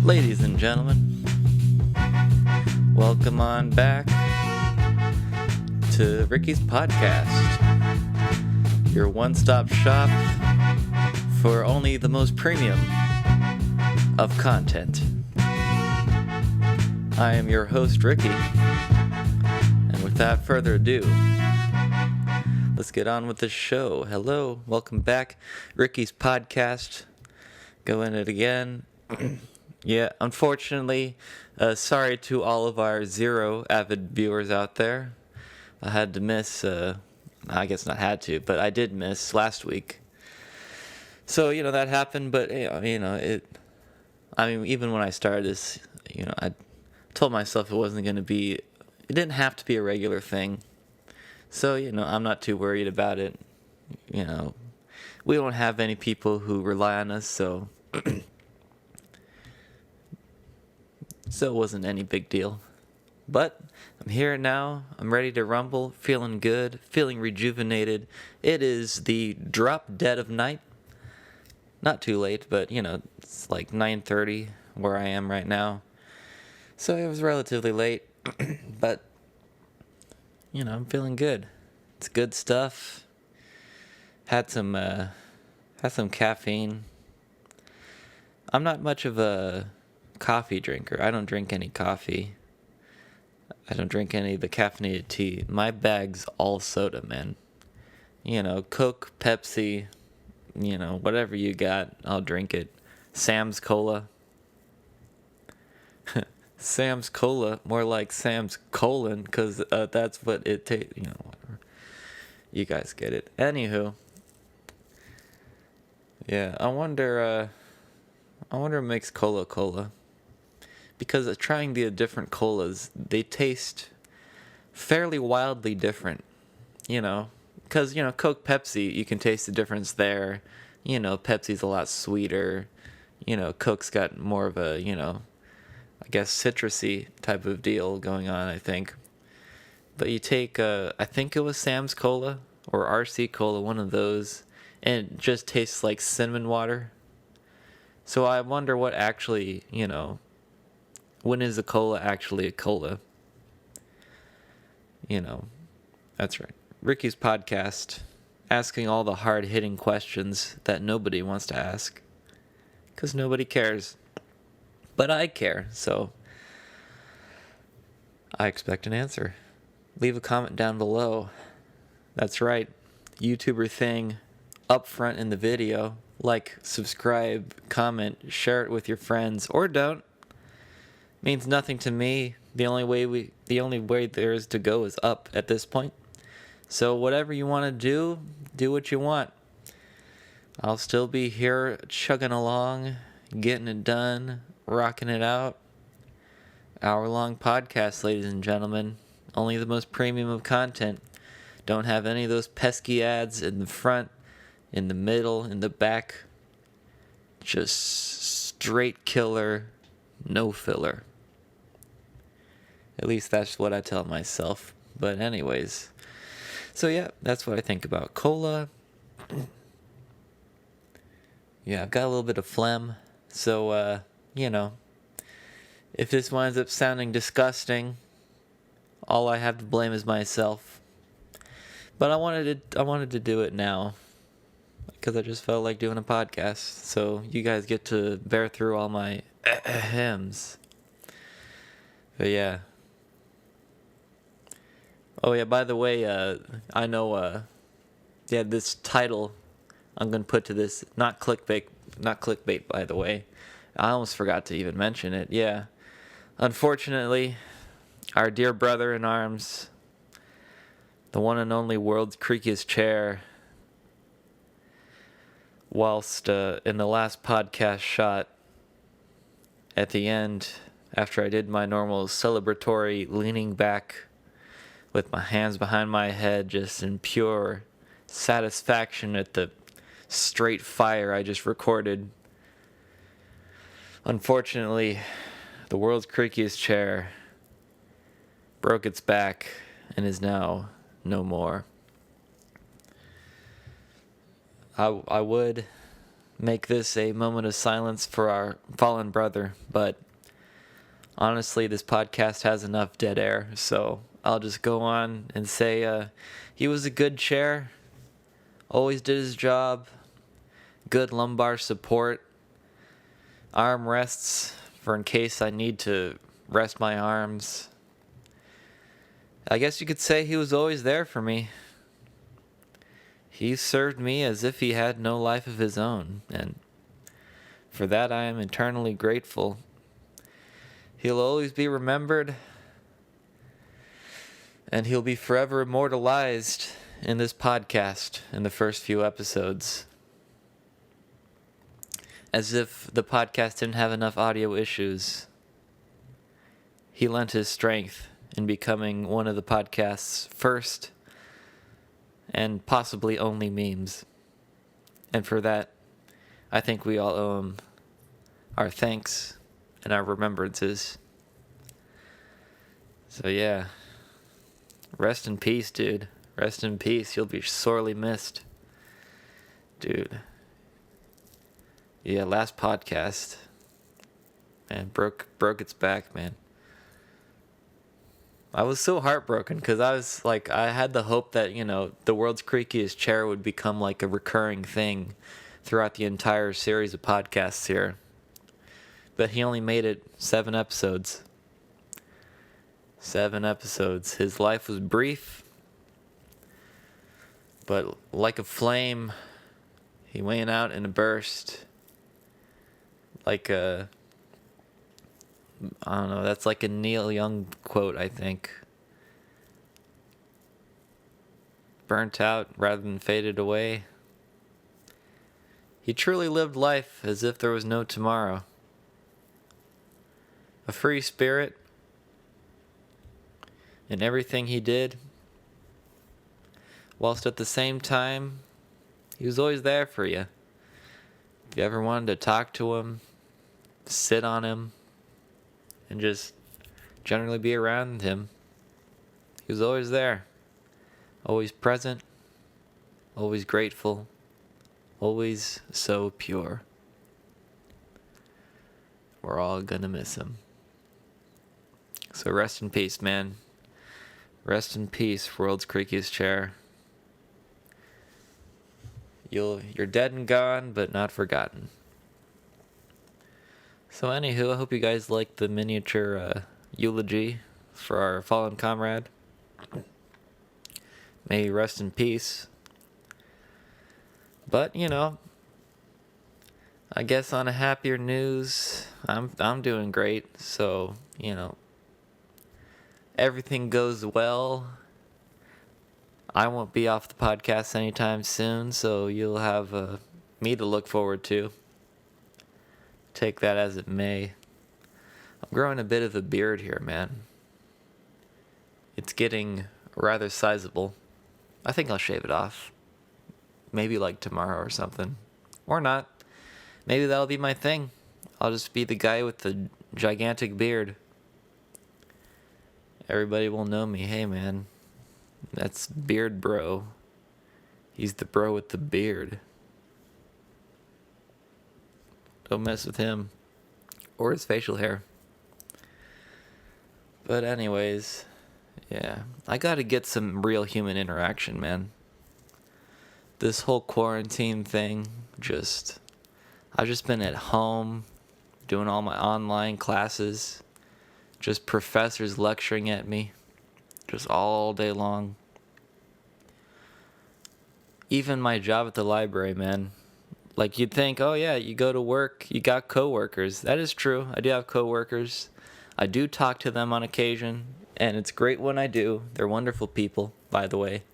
Ladies and gentlemen, welcome on back to Ricky's podcast, your one-stop shop for only the most premium of content. I am your host, Ricky, and without further ado, let's get on with the show. Hello, welcome back, Ricky's podcast. Going it again. Yeah, unfortunately, sorry to all of our 0 avid viewers out there. I had to miss, I guess not had to, but I did miss last week. So, that happened, but, even when I started this, I told myself it didn't have to be a regular thing. So, I'm not too worried about it. We don't have any people who rely on us, so it wasn't any big deal. But I'm here now. I'm ready to rumble, feeling good, feeling rejuvenated. It is the drop dead of night. Not too late, but it's like 9:30 where I am right now. So it was relatively late, but I'm feeling good. It's good stuff. Had some caffeine. I'm not much of a coffee drinker. I don't drink any coffee. I don't drink any of the caffeinated tea. My bag's all soda, man. Coke, Pepsi, whatever you got, I'll drink it. Sam's Cola. Sam's Cola, more like Sam's colon, because that's what it tastes, whatever. You guys get it. Anywho. Yeah, I wonder what makes cola. Because trying the different colas, they taste fairly wildly different, Because, Coke, Pepsi, you can taste the difference there. Pepsi's a lot sweeter. Coke's got more of a, I guess citrusy type of deal going on, I think. But you take, I think it was Sam's Cola or RC Cola, one of those, and it just tastes like cinnamon water. So I wonder what actually, when is a cola actually a cola? That's right. Ricky's podcast, asking all the hard-hitting questions that nobody wants to ask. Because nobody cares. But I care, so I expect an answer. Leave a comment down below. That's right. YouTuber thing up front in the video. Like, subscribe, comment, share it with your friends, or don't. Means nothing to me. The only way there is to go is up at this point. So whatever you want to do what you want. I'll still be here chugging along, getting it done, rocking it out. Hour-long podcast, ladies and gentlemen. Only the most premium of content. Don't have any of those pesky ads in the front, in the middle, in the back. Just straight killer, no filler. At least that's what I tell myself. But anyways. So yeah, that's what I think about cola. Yeah, I've got a little bit of phlegm. So, if this winds up sounding disgusting, all I have to blame is myself. But I wanted to do it now. Because I just felt like doing a podcast. So you guys get to bear through all my hems. But yeah. Oh yeah, by the way, I know, this title I'm going to put to this, not clickbait, by the way. I almost forgot to even mention it, yeah. Unfortunately, our dear brother in arms, the one and only world's creakiest chair, whilst in the last podcast shot, at the end, after I did my normal celebratory leaning back with my hands behind my head, just in pure satisfaction at the straight fire I just recorded. Unfortunately, the world's creakiest chair broke its back and is now no more. I would make this a moment of silence for our fallen brother, but honestly, this podcast has enough dead air, so I'll just go on and say he was a good chair, always did his job, good lumbar support, arm rests for in case I need to rest my arms. I guess you could say he was always there for me. He served me as if he had no life of his own, and for that I am eternally grateful. He'll always be remembered, and he'll be forever immortalized in this podcast in the first few episodes. As if the podcast didn't have enough audio issues, he lent his strength in becoming one of the podcast's first and possibly only memes. And for that, I think we all owe him our thanks and our remembrances. So yeah, rest in peace, dude. Rest in peace. You'll be sorely missed. Dude. Yeah, last podcast, man, broke its back, man. I was so heartbroken because I had the hope that, the world's creakiest chair would become like a recurring thing throughout the entire series of podcasts here. But he only made it 7 episodes. 7 episodes. His life was brief, but like a flame, he went out in a burst. Like I don't know, that's like a Neil Young quote, I think. Burnt out rather than faded away. He truly lived life as if there was no tomorrow. A free spirit in everything he did, whilst at the same time, he was always there for you. If you ever wanted to talk to him, sit on him, and just generally be around him, he was always there. Always present, always grateful, always so pure. We're all gonna miss him. So rest in peace, man. Rest in peace, world's creakiest chair. You're dead and gone, but not forgotten. So anywho, I hope you guys liked the miniature eulogy for our fallen comrade. May he rest in peace. But, I guess on a happier news, I'm doing great. So, everything goes well. I won't be off the podcast anytime soon, so you'll have me to look forward to. Take that as it may. I'm growing a bit of a beard here, man. It's getting rather sizable. I think I'll shave it off. Maybe like tomorrow or something. Or not. Maybe that'll be my thing. I'll just be the guy with the gigantic beard. Everybody will know me. Hey, man. That's Beard Bro. He's the bro with the beard. Don't mess with him. Or his facial hair. But anyways, yeah. I gotta get some real human interaction, man. This whole quarantine thing, I've just been at home, doing all my online classes. Just professors lecturing at me. Just all day long. Even my job at the library, man. Like, you'd think, oh yeah, you go to work, you got coworkers. That is true. I do have coworkers. I do talk to them on occasion, and it's great when I do. They're wonderful people, by the way.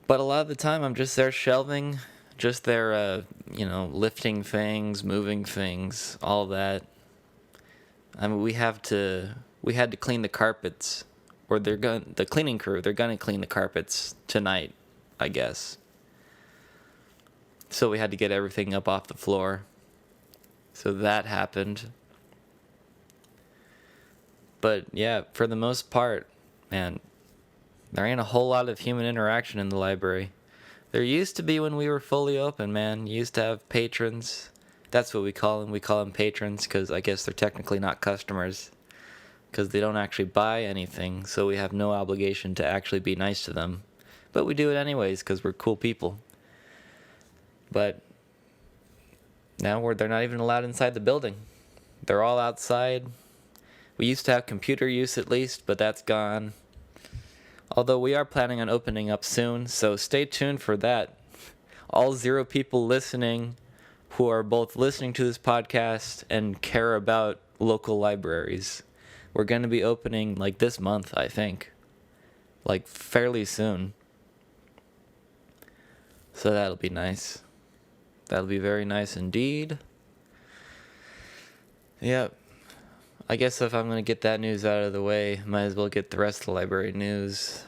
But a lot of the time, I'm just there shelving, just there, lifting things, moving things, all that. I mean, we had to clean the carpets, or the cleaning crew, they're gonna clean the carpets tonight, I guess. So we had to get everything up off the floor. So that happened. But yeah, for the most part, man, there ain't a whole lot of human interaction in the library. There used to be when we were fully open, man. You used to have patrons. That's what we call them. We call them patrons because I guess they're technically not customers because they don't actually buy anything, so we have no obligation to actually be nice to them. But we do it anyways because we're cool people. But now they're not even allowed inside the building. They're all outside. We used to have computer use at least, but that's gone. Although we are planning on opening up soon, so stay tuned for that. All 0 people listening who are both listening to this podcast and care about local libraries. We're going to be opening like this month, I think. Like fairly soon. So that'll be nice. That'll be very nice indeed. Yep. I guess if I'm going to get that news out of the way, might as well get the rest of the library news.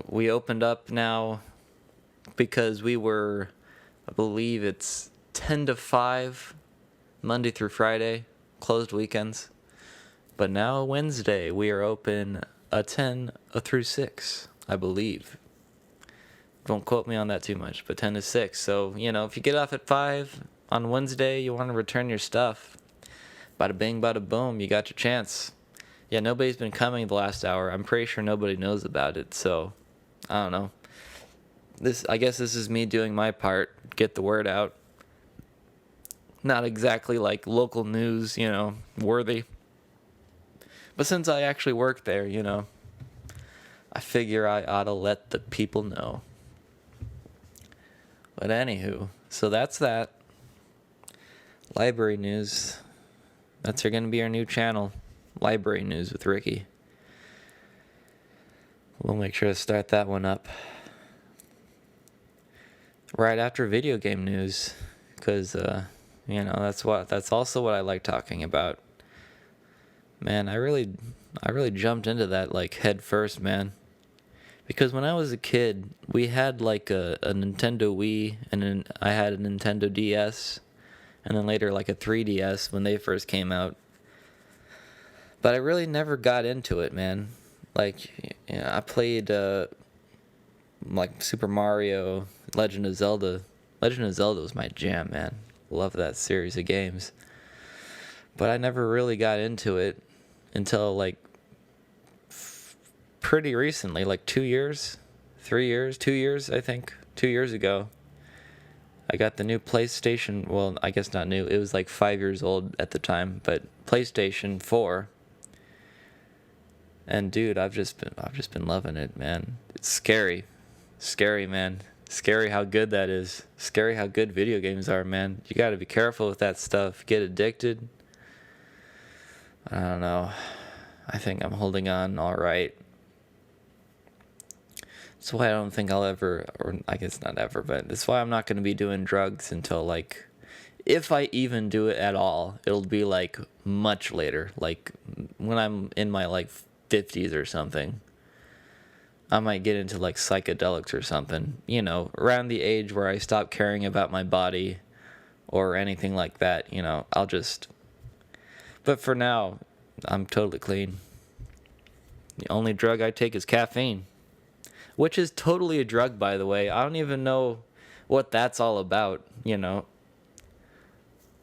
We opened up now because we were, I believe it's 10 to 5, Monday through Friday, closed weekends. But now Wednesday, we are open 10 through 6, I believe. Don't quote me on that too much, but 10 to 6. So, if you get off at 5 on Wednesday, you want to return your stuff. Bada bing, bada boom, you got your chance. Yeah, nobody's been coming the last hour. I'm pretty sure nobody knows about it, so I don't know. I guess this is me doing my part, get the word out. Not exactly like local news, worthy. But since I actually work there, I figure I ought to let the people know. But anywho, so that's that. Library news. That's going to be our new channel, Library News with Ricky. We'll make sure to start that one up right after video game news, because that's also what I like talking about. Man, I really jumped into that like head first, man. Because when I was a kid, we had like a Nintendo Wii, and then I had a Nintendo DS. And then later, like a 3DS when they first came out. But I really never got into it, man. Like, I played, like, Super Mario, Legend of Zelda. Legend of Zelda was my jam, man. Love that series of games. But I never really got into it until, like, pretty recently. Like 2 years? 3 years? 2 years, I think. 2 years ago. I got the new PlayStation, well, I guess not new, it was like 5 years old at the time, but PlayStation 4. And dude, I've just been loving it, man. It's scary. Scary, man. Scary how good that is. Scary how good video games are, man. You got to be careful with that stuff. Get addicted. I don't know. I think I'm holding on all right. That's why I don't think I'll ever, or I guess not ever, but that's why I'm not going to be doing drugs until, like, if I even do it at all, it'll be, like, much later. Like, when I'm in my, like, 50s or something. I might get into, like, psychedelics or something. Around the age where I stop caring about my body or anything like that, I'll just... But for now, I'm totally clean. The only drug I take is caffeine. Which is totally a drug, by the way. I don't even know what that's all about,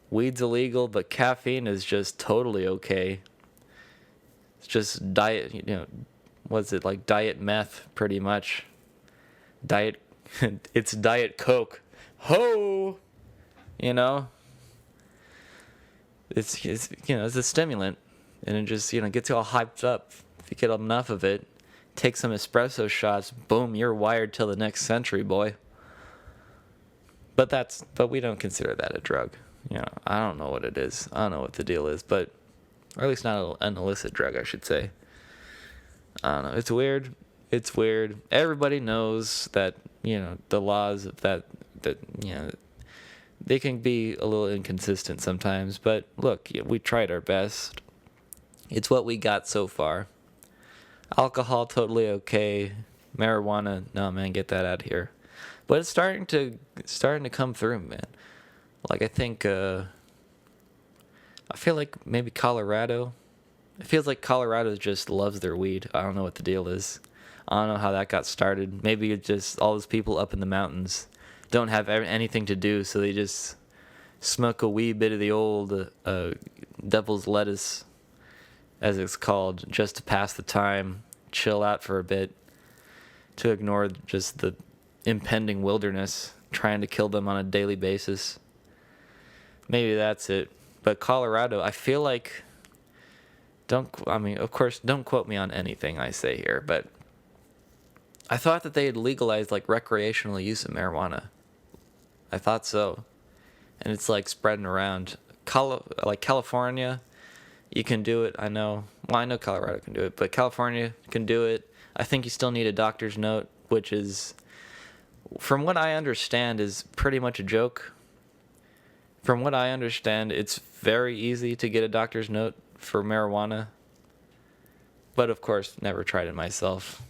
Weed's illegal, but caffeine is just totally okay. It's just diet, what's it, like diet meth, pretty much. It's Diet Coke. Ho! It's it's a stimulant. And it just, gets you all hyped up. If you get enough of it. Take some espresso shots, boom, you're wired till the next century, boy. But we don't consider that a drug. I don't know what it is. I don't know what the deal is, or at least not an illicit drug, I should say. I don't know. It's weird. It's weird. Everybody knows that, the laws of that they can be a little inconsistent sometimes, but look, we tried our best. It's what we got so far. Alcohol, totally okay. Marijuana, no, man, get that out of here. But it's starting to come through, man. Like, I think, I feel like maybe Colorado. It feels like Colorado just loves their weed. I don't know what the deal is. I don't know how that got started. Maybe it's just all those people up in the mountains don't have anything to do, so they just smoke a wee bit of the old devil's lettuce, as it's called, just to pass the time, chill out for a bit, to ignore just the impending wilderness trying to kill them on a daily basis. Maybe that's it. But Colorado, I feel like, of course, don't quote me on anything I say here, but I thought that they had legalized like recreational use of marijuana. I thought so. And it's like spreading around. Like California, you can do it, I know. Well, I know Colorado can do it, but California can do it. I think you still need a doctor's note, which is, from what I understand, is pretty much a joke. From what I understand, it's very easy to get a doctor's note for marijuana. But of course, never tried it myself.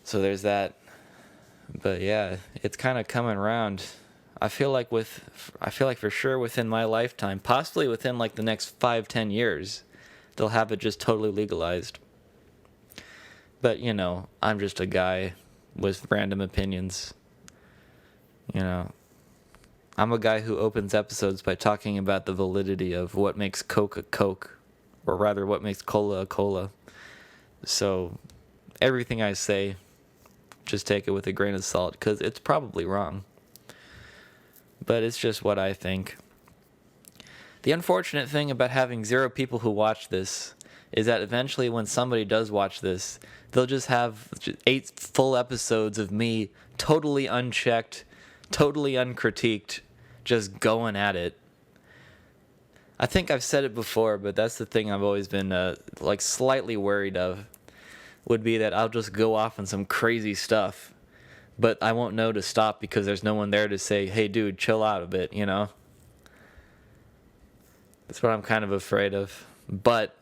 So there's that. But yeah, it's kind of coming around. I feel like for sure within my lifetime, possibly within like the next 5-10 years, they'll have it just totally legalized. But, you know, I'm just a guy with random opinions. You know, I'm a guy who opens episodes by talking about the validity of what makes Coke a Coke, or rather what makes cola a cola. So everything I say, just take it with a grain of salt, because it's probably wrong. But it's just what I think. The unfortunate thing about having 0 people who watch this is that eventually when somebody does watch this, they'll just have 8 full episodes of me totally unchecked, totally uncritiqued, just going at it. I think I've said it before, but that's the thing I've always been like slightly worried of, would be that I'll just go off on some crazy stuff, but I won't know to stop because there's no one there to say, hey dude, chill out a bit, you know? That's what I'm kind of afraid of. But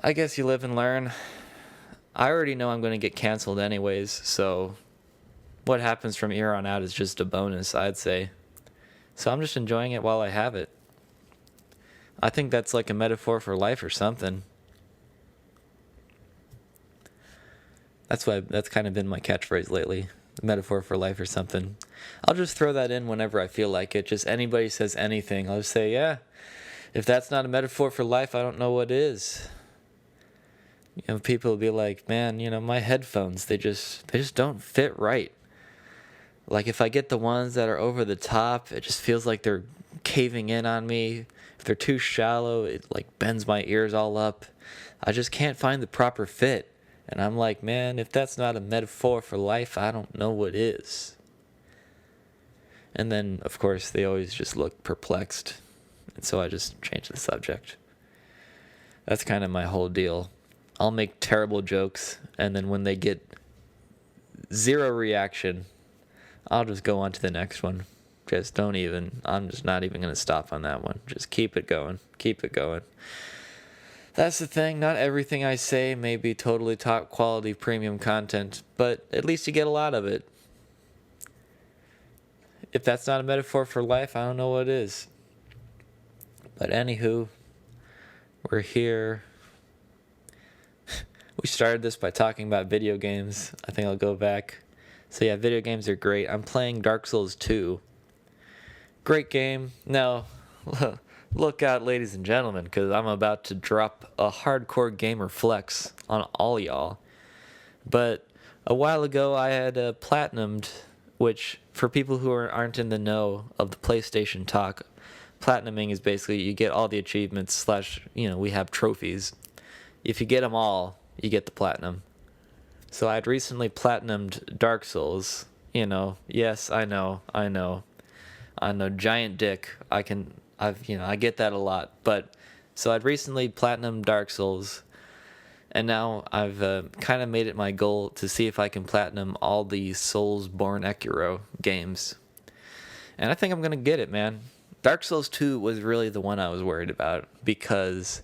I guess you live and learn. I already know I'm going to get canceled anyways, so what happens from here on out is just a bonus, I'd say. So I'm just enjoying it while I have it. I think that's like a metaphor for life or something. That's kind of been my catchphrase lately. Metaphor for life or something. I'll just throw that in whenever I feel like it. Just anybody says anything, I'll just say, yeah, if that's not a metaphor for life, I don't know what is. You know, people will be like, man, you know, my headphones, they just don't fit right. Like if I get the ones that are over the top, it just feels like they're caving in on me. If they're too shallow, it like bends my ears all up. I just can't find the proper fit. And I'm like, man, if that's not a metaphor for life, I don't know what is. And then, of course, they always just look perplexed. And so I just change the subject. That's kind of my whole deal. I'll make terrible jokes, and then when they get 0 reaction, I'll just go on to the next one. I'm just not even going to stop on that one. Just keep it going. Keep it going. That's the thing. Not everything I say may be totally top quality premium content, but at least you get a lot of it. If that's not a metaphor for life, I don't know what is. But anywho, we're here. We started this by talking about video games. I think I'll go back. So yeah, video games are great. I'm playing Dark Souls 2. Great game. Now, look out, ladies and gentlemen, because I'm about to drop a hardcore gamer flex on all y'all. But a while ago, I had platinumed, which, for people who aren't in the know of the PlayStation talk, platinuming is basically you get all the achievements / we have trophies. If you get them all, you get the platinum. So I had recently platinumed Dark Souls. Yes, I know, giant dick. I get that a lot. But so I'd recently platinumed Dark Souls, and now I've kind of made it my goal to see if I can platinum all the Soulsborne Ekiro games. And I think I'm gonna get it, man. Dark Souls 2 was really the one I was worried about, because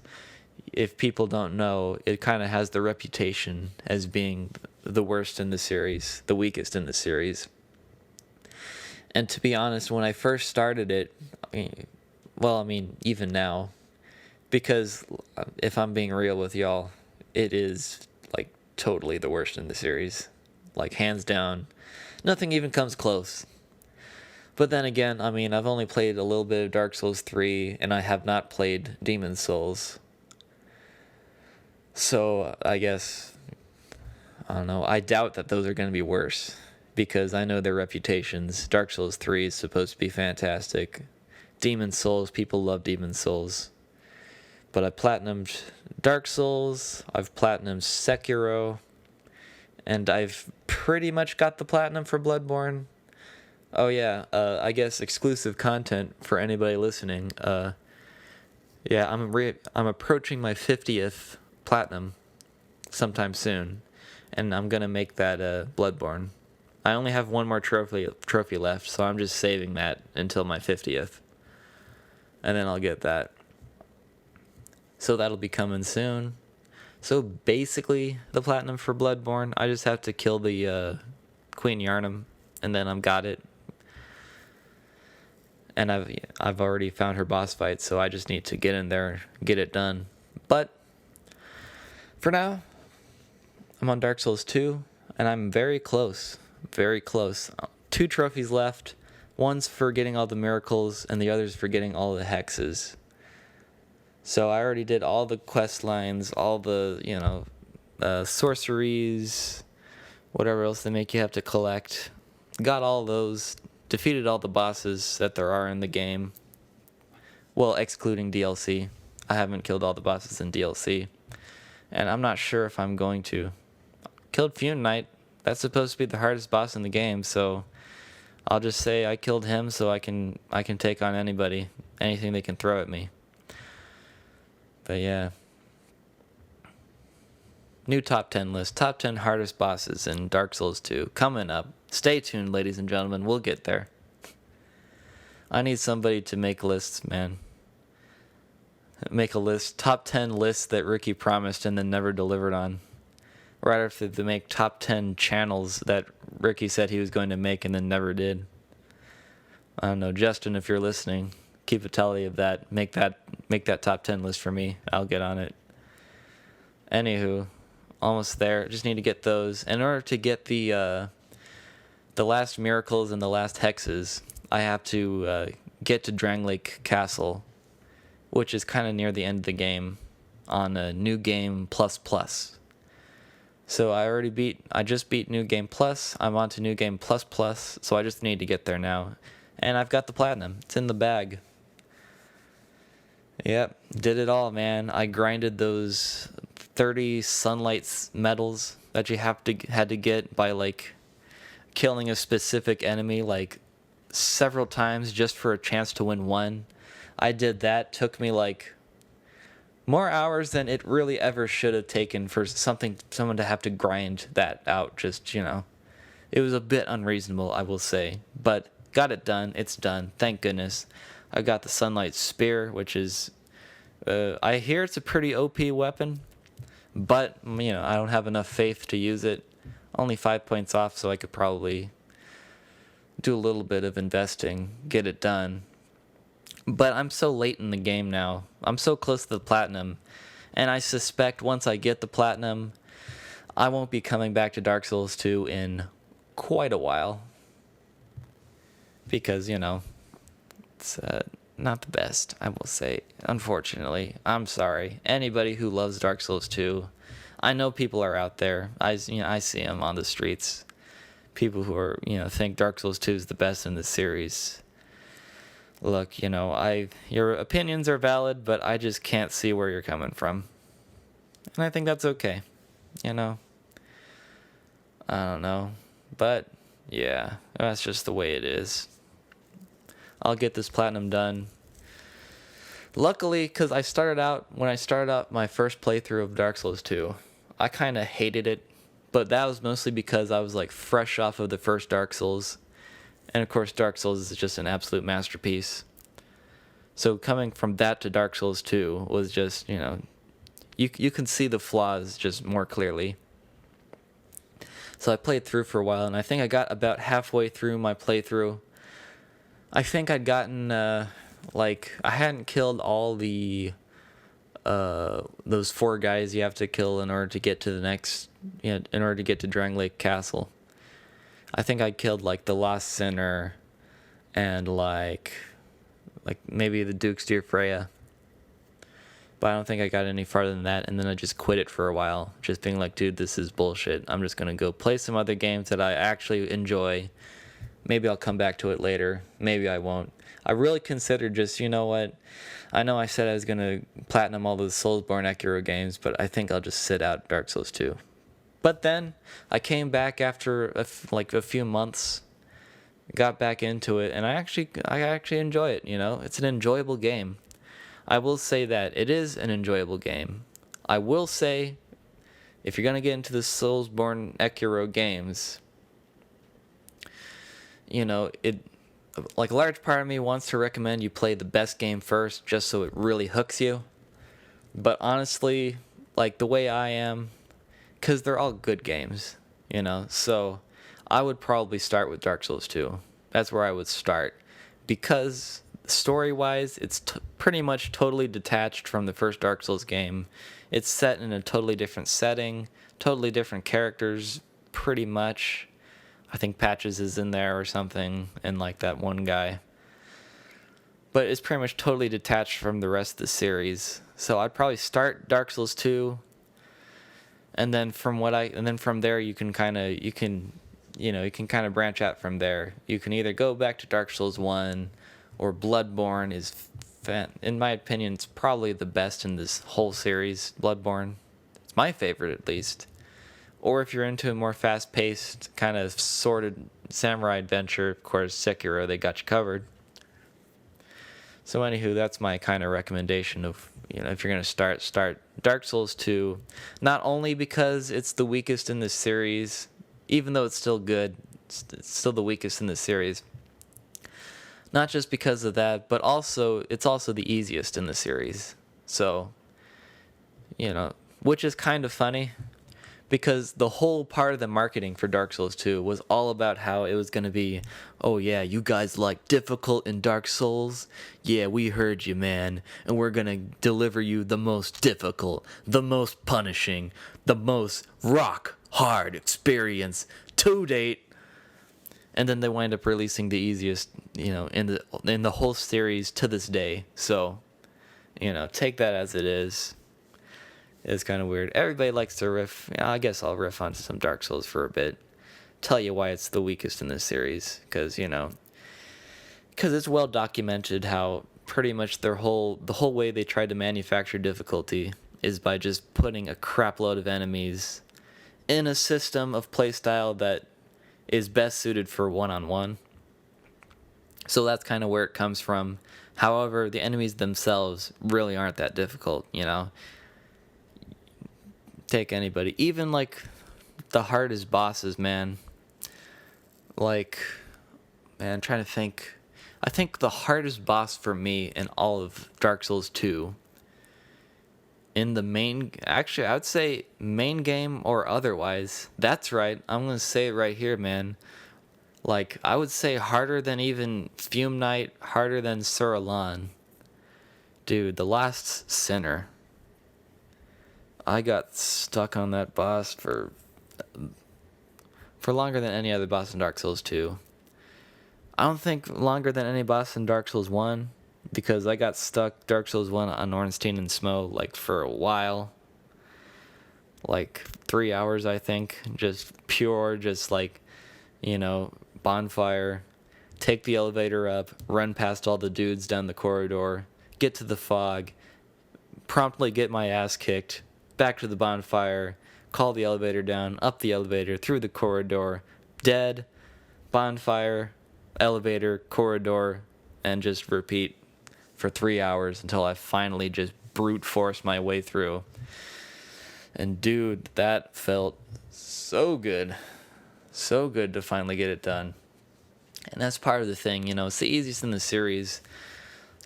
if people don't know, it kind of has the reputation as being the worst in the series, the weakest in the series. And to be honest, when I first started it, even now, because if I'm being real with y'all, it is like totally the worst in the series. like hands down. Nothing even comes close. But then again, I mean, I've only played a little bit of Dark Souls 3, and I have not played Demon Souls. So I guess, I don't know, I doubt that those are going to be worse, because I know their reputations. Dark Souls 3 is supposed to be fantastic. Demon Souls, people love Demon Souls. But I platinumed Dark Souls, I've platinumed Sekiro, and I've pretty much got the platinum for Bloodborne. Oh yeah, I guess exclusive content for anybody listening. Yeah, I'm approaching my 50th platinum sometime soon, and I'm gonna make that Bloodborne. I only have one more trophy left, so I'm just saving that until my 50th, and then I'll get that. So that'll be coming soon. So basically, the platinum for Bloodborne, I just have to kill the Queen Yarnum, and then I've got it. And I've already found her boss fight, so I just need to get in there, get it done. But for now, I'm on Dark Souls 2, and I'm very close. Very close. 2 trophies left. One's for getting all the miracles, and the other's for getting all the hexes. So I already did all the quest lines, all the, sorceries, whatever else they make you have to collect. Got all those. Defeated all the bosses that there are in the game. Well, excluding DLC. I haven't killed all the bosses in DLC. And I'm not sure if I'm going to. Killed Fume Knight. That's supposed to be the hardest boss in the game, so I'll just say I killed him so I can take on anybody. Anything they can throw at me. But yeah. New top 10 list. Top 10 hardest bosses in Dark Souls 2. Coming up. Stay tuned, ladies and gentlemen. We'll get there. I need somebody to make lists, man. Make a list. Top 10 lists that Ricky promised and then never delivered on. Right after they make top 10 channels that Ricky said he was going to make and then never did. I don't know. Justin, if you're listening, keep a tally of that. Make that top 10 list for me. I'll get on it. Anywho, almost there. Just need to get those. In order to get the last miracles and the last hexes, I have to get to Dranglake Castle, which is kind of near the end of the game, on a New Game Plus. So I just beat New Game Plus. I'm on to New Game Plus, so I just need to get there now. And I've got the platinum. It's in the bag. Yep, did it all, man. I grinded those 30 sunlight medals that you had to get by like killing a specific enemy like several times just for a chance to win one. I did that. Took me like more hours than it really ever should have taken for someone to have to grind that out. Just, it was a bit unreasonable, I will say, but got it done. It's done. Thank goodness. I got the Sunlight Spear, which is, I hear it's a pretty OP weapon, but, I don't have enough faith to use it. Only 5 points off, so I could probably do a little bit of investing, get it done. But I'm so late in the game now. I'm so close to the platinum, and I suspect once I get the platinum, I won't be coming back to Dark Souls 2 in quite a while. Because, it's not the best, I will say. Unfortunately, I'm sorry. Anybody who loves Dark Souls 2, I know people are out there. I see them on the streets. People who are, think Dark Souls 2 is the best in the series. Look, your opinions are valid, but I just can't see where you're coming from. And I think that's okay. I don't know. But, yeah, that's just the way it is. I'll get this platinum done. Luckily, because when I started out my first playthrough of Dark Souls 2, I kind of hated it. But that was mostly because I was like fresh off of the first Dark Souls. And of course, Dark Souls is just an absolute masterpiece. So coming from that to Dark Souls 2 was just, you can see the flaws just more clearly. So I played through for a while, and I think I got about halfway through my playthrough. I think I'd gotten, I hadn't killed all the, those 4 guys you have to kill in order to get to the next, in order to get to Dranglake Castle. I think I killed like the Lost Sinner and like maybe the Duke's Dear Freya. But I don't think I got any farther than that, and then I just quit it for a while, just being like, dude, this is bullshit. I'm just gonna go play some other games that I actually enjoy. Maybe I'll come back to it later. Maybe I won't. I really considered just, you know what? I know I said I was gonna platinum all the Soulsborne Sekiro games, but I think I'll just sit out Dark Souls 2. But then I came back after a few months, got back into it, and I actually enjoy it. You know, it's an enjoyable game. I will say that it is an enjoyable game. I will say, if you're gonna get into the Soulsborne Sekiro games, you know, like a large part of me wants to recommend you play the best game first, just so it really hooks you. But honestly, like the way I am, because they're all good games, you know, so I would probably start with Dark Souls 2. That's where I would start, because story-wise, it's pretty much totally detached from the first Dark Souls game. It's set in a totally different setting, totally different characters, pretty much. I think Patches is in there or something, and like that one guy. But it's pretty much totally detached from the rest of the series. So I'd probably start Dark Souls 2, and then from there you can kind of branch out from there. You can either go back to Dark Souls 1, or Bloodborne is, in my opinion, it's probably the best in this whole series. Bloodborne, it's my favorite at least. Or if you're into a more fast-paced, kind of sorted samurai adventure, of course, Sekiro, they got you covered. So anywho, that's my kind of recommendation of, you know, if you're going to start Dark Souls 2. Not only because it's the weakest in this series, even though it's still good, it's still the weakest in this series. Not just because of that, but also it's also the easiest in the series. So, you know, which is kind of funny, because the whole part of the marketing for Dark Souls 2 was all about how it was going to be, oh yeah, you guys like difficult in Dark Souls? Yeah, we heard you, man, and we're going to deliver you the most difficult, the most punishing, the most rock hard experience to date. And then they wind up releasing the easiest, you know, in the whole series to this day. So, you know, take that as it is. It's kind of weird. Everybody likes to riff. Yeah, I guess I'll riff on some Dark Souls for a bit. Tell you why it's the weakest in this series, because it's well documented how pretty much the whole way they tried to manufacture difficulty is by just putting a crap load of enemies in a system of playstyle that is best suited for one-on-one. So that's kind of where it comes from. However, the enemies themselves really aren't that difficult, you know. Take anybody, even like the hardest bosses, man. Like, man, I'm trying to think. I think the hardest boss for me in all of Dark Souls 2, in the main, actually, I would say main game or otherwise. That's right. I'm going to say it right here, man. Like, I would say harder than even Fume Knight, harder than Sur-Alan. Dude, the Last Sinner. I got stuck on that boss for longer than any other boss in Dark Souls 2. I don't think longer than any boss in Dark Souls 1, because I got stuck Dark Souls 1 on Ornstein and Smough like for a while. Like 3 hours, I think. Just like, you know, bonfire, take the elevator up, run past all the dudes down the corridor, get to the fog, promptly get my ass kicked, back to the bonfire, call the elevator down, up the elevator, through the corridor, dead, bonfire, elevator, corridor, and just repeat for 3 hours until I finally just brute force my way through. And dude, that felt so good. So good to finally get it done. And that's part of the thing, you know, it's the easiest in the series.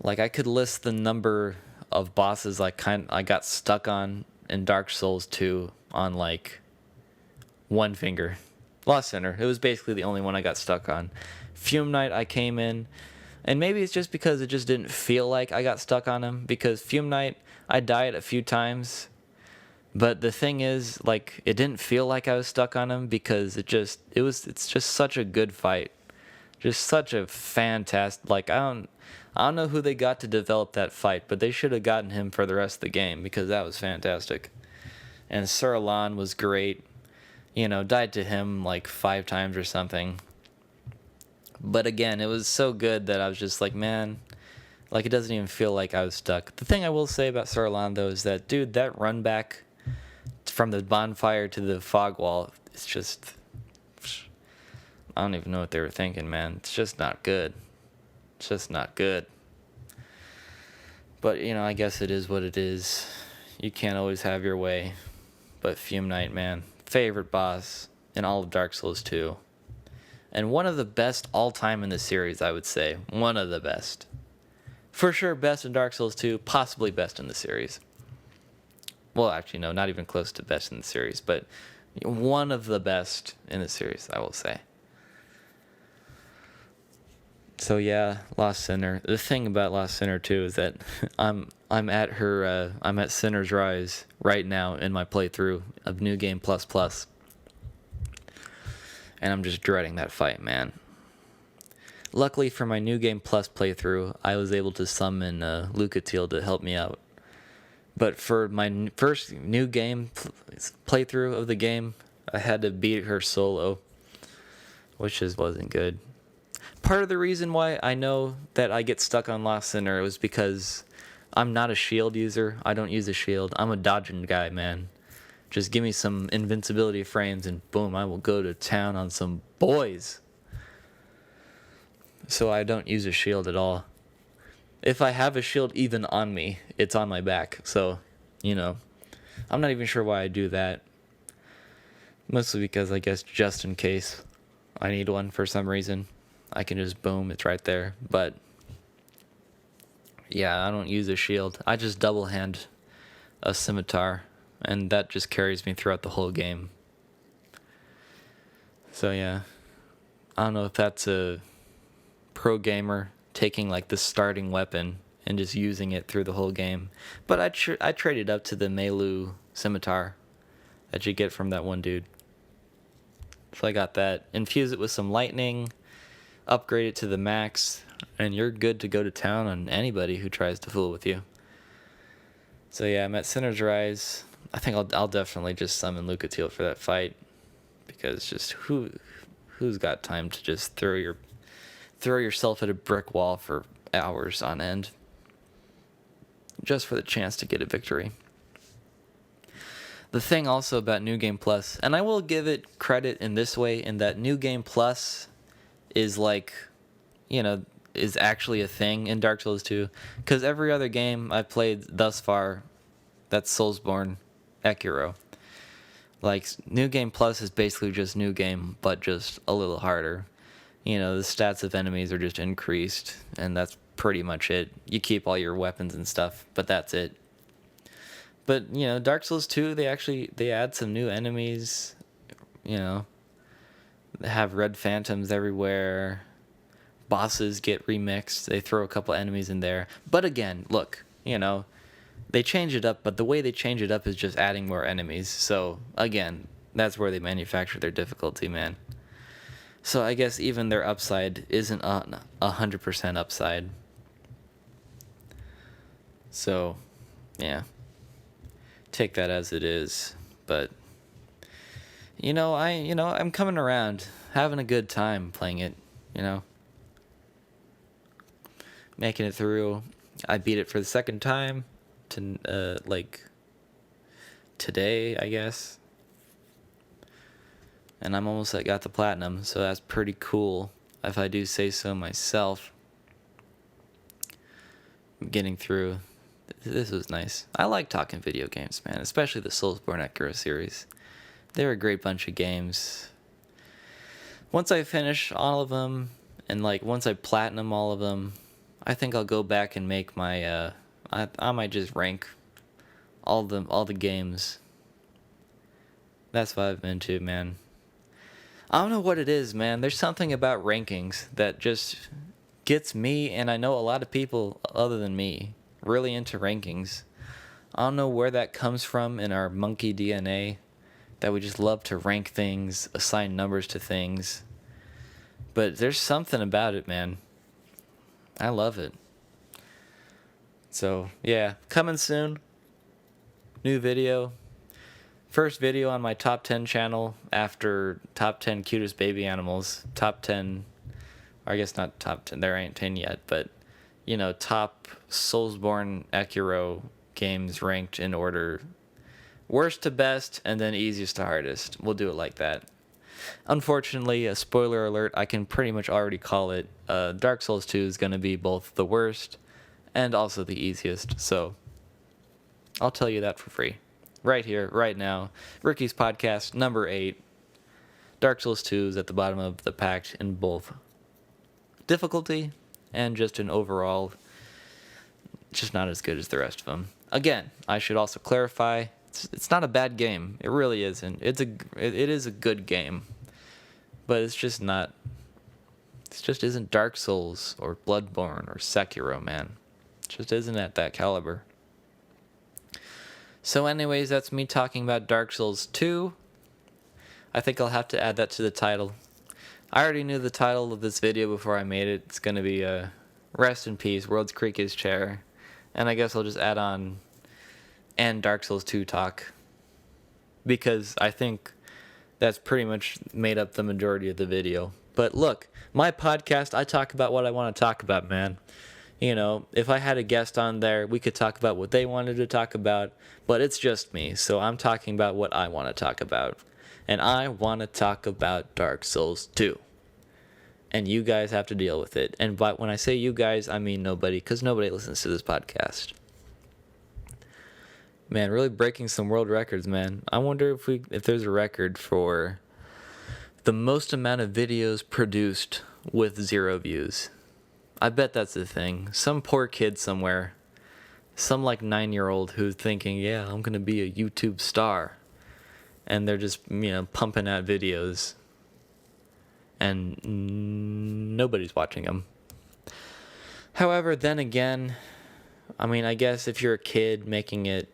Like, I could list the number of bosses I got stuck on in Dark Souls 2 on like one finger. Lost Sinner, it was basically the only one I got stuck on. Fume Knight, I came in, and maybe it's just because it just didn't feel like I got stuck on him, because Fume Knight, I died a few times, But the thing is, like, it didn't feel like I was stuck on him because it's just such a good fight. Just such a fantastic, like, I don't know who they got to develop that fight, but they should have gotten him for the rest of the game because that was fantastic. And Sir Alan was great. You know, died to him like 5 times or something. But again, it was so good that I was just like, man, like, it doesn't even feel like I was stuck. The thing I will say about Sir Alan, though, is that, dude, that run back from the bonfire to the fog wall, it's just, I don't even know what they were thinking, man. It's just not good. It's just not good. But, you know, I guess it is what it is. You can't always have your way. But Fume Knight, man, favorite boss in all of Dark Souls 2. And one of the best all time in the series, I would say. One of the best. For sure, best in Dark Souls 2, possibly best in the series. Well, actually, no, not even close to best in the series, but one of the best in the series, I will say. So yeah, Lost Sinner. The thing about Lost Sinner too is that I'm at Sinner's Rise right now in my playthrough of New Game Plus Plus, and I'm just dreading that fight, man. Luckily for my New Game Plus playthrough, I was able to summon Lucatiel to help me out. But for my first New Game playthrough of the game, I had to beat her solo, which just wasn't good. Part of the reason why I know that I get stuck on Lost Sinner was because I'm not a shield user. I don't use a shield. I'm a dodging guy, man. Just give me some invincibility frames and boom, I will go to town on some boys. So I don't use a shield at all. If I have a shield even on me, it's on my back. So, you know, I'm not even sure why I do that. Mostly because I guess just in case I need one for some reason, I can just boom, it's right there. But yeah, I don't use a shield. I just double hand a scimitar, and that just carries me throughout the whole game. So yeah, I don't know if that's a pro gamer taking like the starting weapon and just using it through the whole game. But I traded up to the Melu scimitar that you get from that one dude. So I got that. Infuse it with some lightning, upgrade it to the max, and you're good to go to town on anybody who tries to fool with you. So yeah, I'm at Sinner's Rise. I think I'll definitely just summon Lucatiel for that fight, because just who's got time to just throw yourself at a brick wall for hours on end just for the chance to get a victory. The thing also about New Game Plus, and I will give it credit in this way, in that New Game Plus is like, you know, is actually a thing in Dark Souls 2, because every other game I've played thus far that's Soulsborne, Ekiro, like, New Game Plus is basically just New Game, but just a little harder. You know, the stats of enemies are just increased, and that's pretty much it. You keep all your weapons and stuff, but that's it. But, you know, Dark Souls 2, they add some new enemies, you know. They have red phantoms everywhere. Bosses get remixed. They throw a couple enemies in there. But again, look, you know, they change it up, but the way they change it up is just adding more enemies. So, again, that's where they manufacture their difficulty, man. So I guess even their upside isn't 100% upside. So, yeah. Take that as it is. But I'm coming around, having a good time playing it, you know. Making it through. I beat it for the second time today, I guess. And I'm almost got the platinum, so that's pretty cool, if I do say so myself. Getting through. This was nice. I like talking video games, man, especially the Soulsborne Ekiro series. They're a great bunch of games. Once I finish all of them, and once I platinum all of them, I think I'll go back and make my I might just rank all the games. That's what I've been into, man. I don't know what it is, man. There's something about rankings that just gets me, and I know a lot of people other than me, really into rankings. I don't know where that comes from in our monkey DNA, that we just love to rank things, assign numbers to things. But there's something about it, man. I love it. So, yeah, coming soon. New video. First video on my top 10 channel after top 10 cutest baby animals. Top 10, or I guess not top 10, there ain't 10 yet, but, top Soulsborne Ekiro games ranked in order worst to best and then easiest to hardest. We'll do it like that. Unfortunately, a spoiler alert, I can pretty much already call it. Dark Souls 2 is going to be both the worst and also the easiest, so I'll tell you that for free. Right here, right now. Ricky's Podcast, number 8. Dark Souls 2 is at the bottom of the pack in both difficulty and just an overall, just not as good as the rest of them. Again, I should also clarify, it's not a bad game. It really isn't. It is a good game. But it's just not, it just isn't Dark Souls or Bloodborne or Sekiro, man. It just isn't at that caliber. So anyways, that's me talking about Dark Souls 2. I think I'll have to add that to the title. I already knew the title of this video before I made it. It's going to be Rest in Peace, World's Creakiest Chair. And I guess I'll just add on and Dark Souls 2 talk, because I think that's pretty much made up the majority of the video. But look, my podcast, I talk about what I want to talk about, man. If I had a guest on there, we could talk about what they wanted to talk about, but it's just me, so I'm talking about what I want to talk about. And I want to talk about Dark Souls 2. And you guys have to deal with it. And when I say you guys, I mean nobody, because nobody listens to this podcast. Man, really breaking some world records, man. I wonder if there's a record for the most amount of videos produced with 0 views. I bet that's the thing. Some poor kid somewhere, some 9-year-old who's thinking, yeah, I'm going to be a YouTube star. And they're just, pumping out videos. And nobody's watching them. However, then again, I guess if you're a kid making it,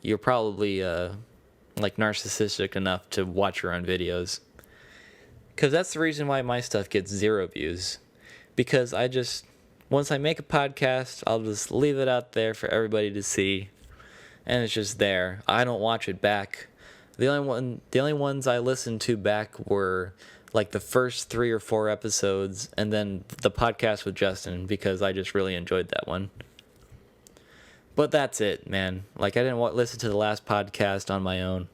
you're probably narcissistic enough to watch your own videos. Because that's the reason why my stuff gets 0 views. Because once I make a podcast, I'll just leave it out there for everybody to see. And it's just there. I don't watch it back. The only ones I listened to back were the first 3 or 4 episodes, and then the podcast with Justin, because I just really enjoyed that one. But that's it, man. I didn't listen to the last podcast on my own.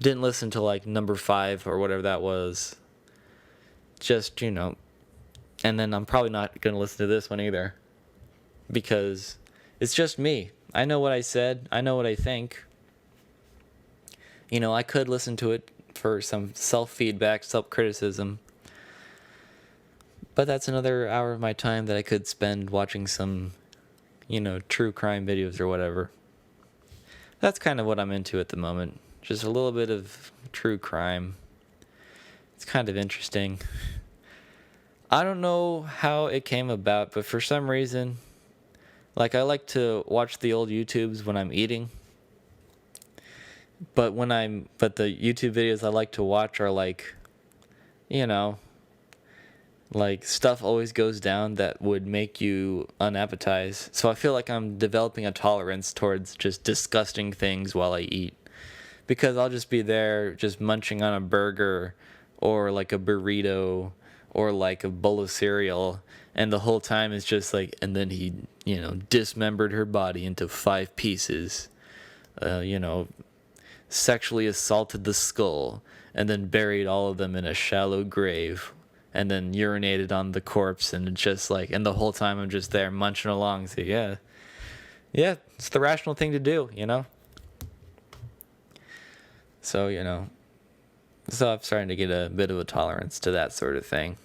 Didn't listen to number 5 or whatever that was. Just, and then I'm probably not going to listen to this one either. Because it's just me. I know what I said. I know what I think. I could listen to it for some self-feedback, self-criticism. But that's another hour of my time that I could spend watching some, true crime videos or whatever. That's kind of what I'm into at the moment. Just a little bit of true crime. It's kind of interesting. I don't know how it came about, but for some reason, I like to watch the old YouTubes when I'm eating. But the YouTube videos I like to watch are stuff always goes down that would make you unappetize. So I feel like I'm developing a tolerance towards just disgusting things while I eat. Because I'll just be there just munching on a burger or a burrito or a bowl of cereal. And the whole time it's just and then he, dismembered her body into 5 pieces. Sexually assaulted the skull and then buried all of them in a shallow grave and then urinated on the corpse, and it's just and the whole time I'm just there munching along. So yeah, it's the rational thing to do, So, so I'm starting to get a bit of a tolerance to that sort of thing.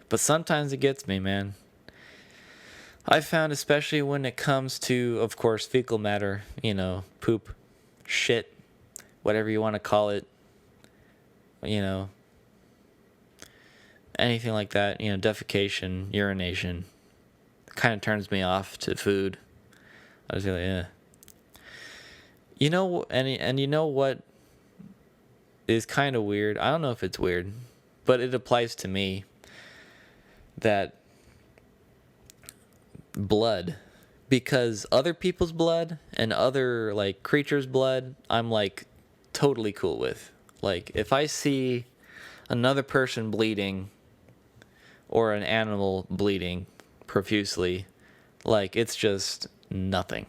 But sometimes it gets me, man. I found, especially when it comes to, of course, fecal matter, poop, shit, whatever you want to call it, anything like that, defecation, urination, kind of turns me off to food. I was yeah. And you know what is kind of weird? I don't know if it's weird, but it applies to me, that blood, because other people's blood and other like creatures' blood, I'm like totally cool with. Like if I see another person bleeding or an animal bleeding profusely, like it's just nothing.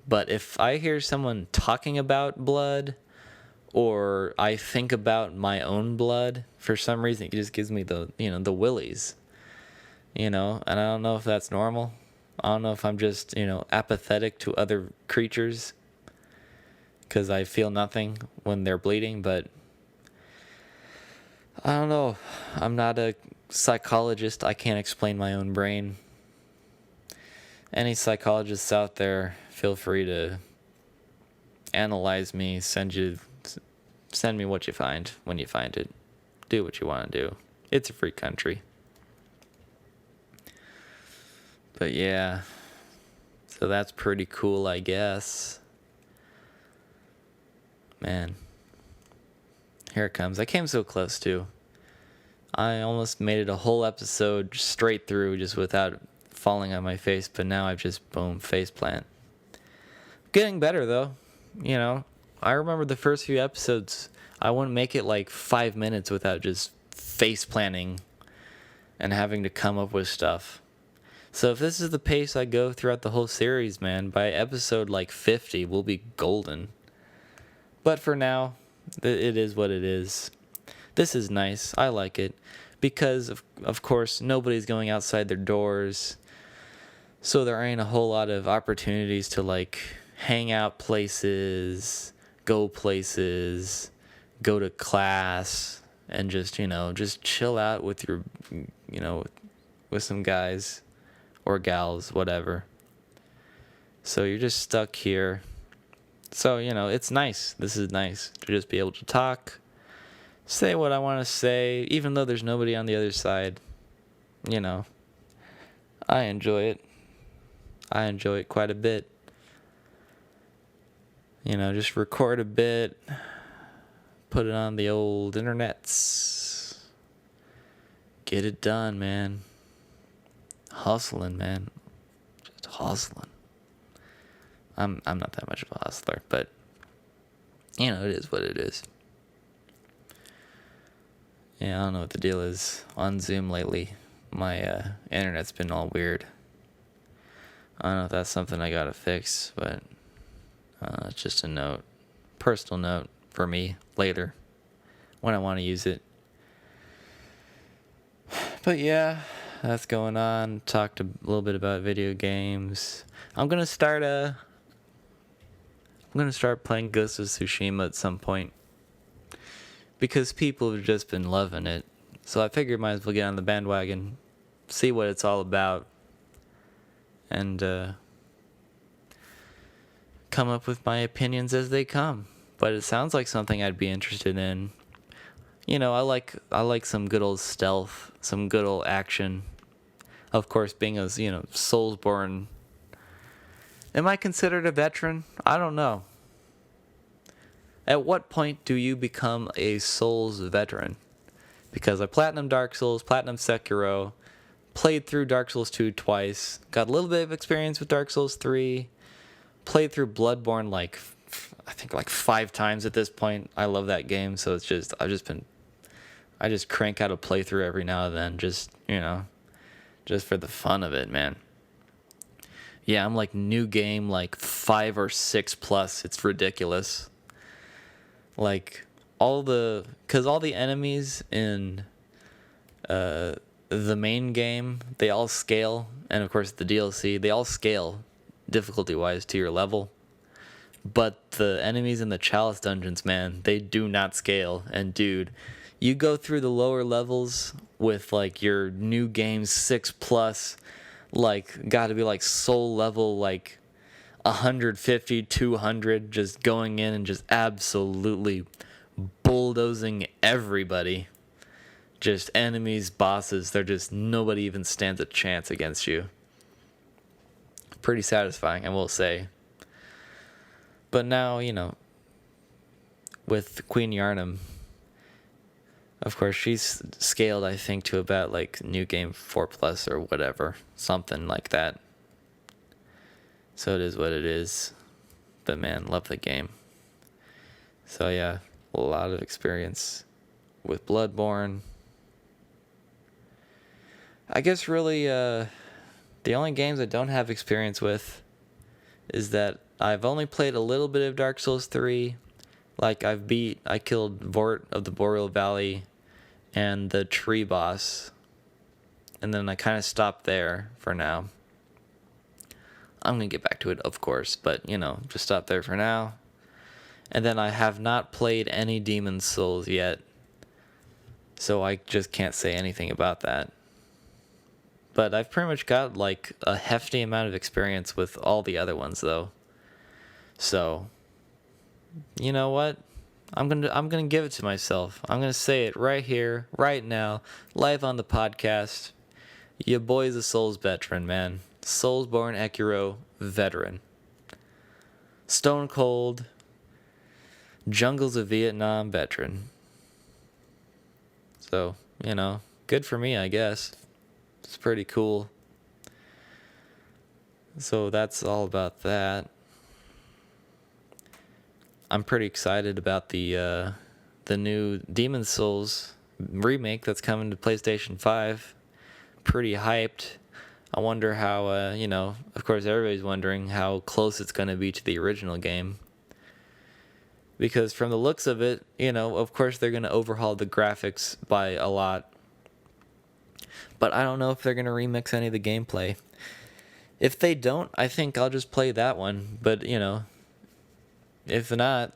But if I hear someone talking about blood, or I think about my own blood, for some reason it just gives me the willies, and I don't know if that's normal. I don't know if I'm just, apathetic to other creatures because I feel nothing when they're bleeding, but I don't know. I'm not a psychologist. I can't explain my own brain. Any psychologists out there, feel free to analyze me, send me what you find when you find it. Do what you want to do. It's a free country. But yeah, so that's pretty cool, I guess. Man, here it comes. I came so close too. I almost made it a whole episode straight through just without falling on my face, but now I've just boom, face plant. Getting better though. I remember the first few episodes, I wouldn't make it like 5 minutes without just face planting and having to come up with stuff. So if this is the pace I go throughout the whole series, man, by episode like 50, we'll be golden. But for now, it is what it is. This is nice. I like it. Because, of course, nobody's going outside their doors. So there ain't a whole lot of opportunities to, like, hang out places, go places, go to class, and just chill out with your, with some guys or gals, whatever. So you're just stuck here. So, it's nice. This is nice to just be able to talk, say what I want to say, even though there's nobody on the other side. I enjoy it. I enjoy it quite a bit. Just record a bit, put it on the old internets, get it done, man. Hustling, man. Just hustling. I'm not that much of a hustler, but it is what it is. Yeah, I don't know what the deal is on Zoom lately. My internet's been all weird. I don't know if that's something I gotta fix, but it's just a note, personal note for me later when I want to use it. But yeah, that's going on. Talked a little bit about video games. I'm gonna start playing Ghost of Tsushima at some point, because people have just been loving it. So I figured might as well get on the bandwagon, see what it's all about, and come up with my opinions as they come. But it sounds like something I'd be interested in. I like some good old stealth, some good old action. Of course, being a Soulsborne. Am I considered a veteran? I don't know. At what point do you become a Souls veteran? Because I platinum Dark Souls, platinum Sekiro, played through Dark Souls 2 twice, got a little bit of experience with Dark Souls 3, played through Bloodborne I think 5 times at this point. I love that game, so it's just I just crank out a playthrough every now and then, just for the fun of it, man. Yeah, I'm like new game 5 or 6 plus. It's ridiculous. Because all the enemies in the main game, they all scale, and of course the DLC, they all scale difficulty-wise to your level. But the enemies in the Chalice dungeons, man, they do not scale. And dude, you go through the lower levels with your new game 6 plus, gotta be soul level 150, 200, just going in and just absolutely bulldozing everybody. Just enemies, bosses, nobody even stands a chance against you. Pretty satisfying, I will say. But now, with Queen Yarnum, of course, she's scaled, I think, to about like New Game 4 Plus or whatever. Something like that. So it is what it is. But man, love the game. So yeah, a lot of experience with Bloodborne. I guess really the only games I don't have experience with is that I've only played a little bit of Dark Souls 3. Like I killed Vort of the Boreal Valley and the tree boss. And then I kind of stopped there for now. I'm going to get back to it, of course, but just stop there for now. And then I have not played any Demon's Souls yet. So I just can't say anything about that. But I've pretty much got like a hefty amount of experience with all the other ones though. So, you know what? I'm gonna give it to myself. I'm gonna say it right here, right now, live on the podcast. Your boy's a Souls veteran, man. Soulsborne Ekiro veteran. Stone Cold Jungles of Vietnam veteran. So, good for me, I guess. It's pretty cool. So that's all about that. I'm pretty excited about the new Demon's Souls remake that's coming to PlayStation 5. Pretty hyped. I wonder how, of course everybody's wondering how close it's going to be to the original game. Because from the looks of it, of course they're going to overhaul the graphics by a lot. But I don't know if they're going to remix any of the gameplay. If they don't, I think I'll just play that one. But, if not,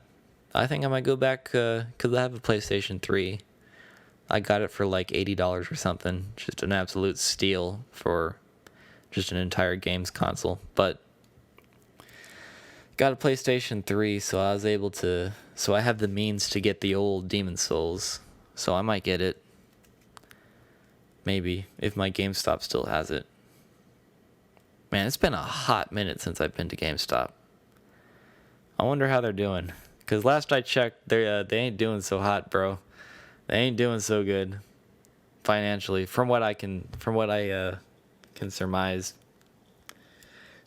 I think I might go back, because I have a PlayStation 3. I got it for like $80 or something. Just an absolute steal for just an entire games console. But got a PlayStation 3, so I have the means to get the old Demon's Souls. So I might get it. Maybe, if my GameStop still has it. Man, it's been a hot minute since I've been to GameStop. I wonder how they're doing. Because last I checked, they ain't doing so hot, bro. They ain't doing so good financially, from what I can surmise.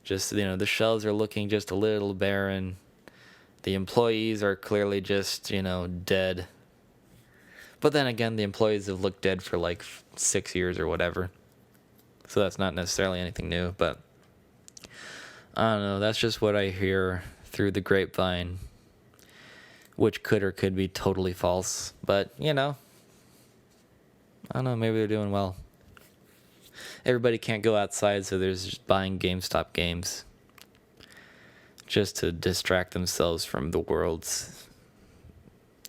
Just, the shelves are looking just a little barren. The employees are clearly just, dead. But then again, the employees have looked dead for like 6 years or whatever. So that's not necessarily anything new, but I don't know. That's just what I hear through the grapevine, which could or could be totally false. But, I don't know. Maybe they're doing well. Everybody can't go outside, so they're just buying GameStop games just to distract themselves from the world's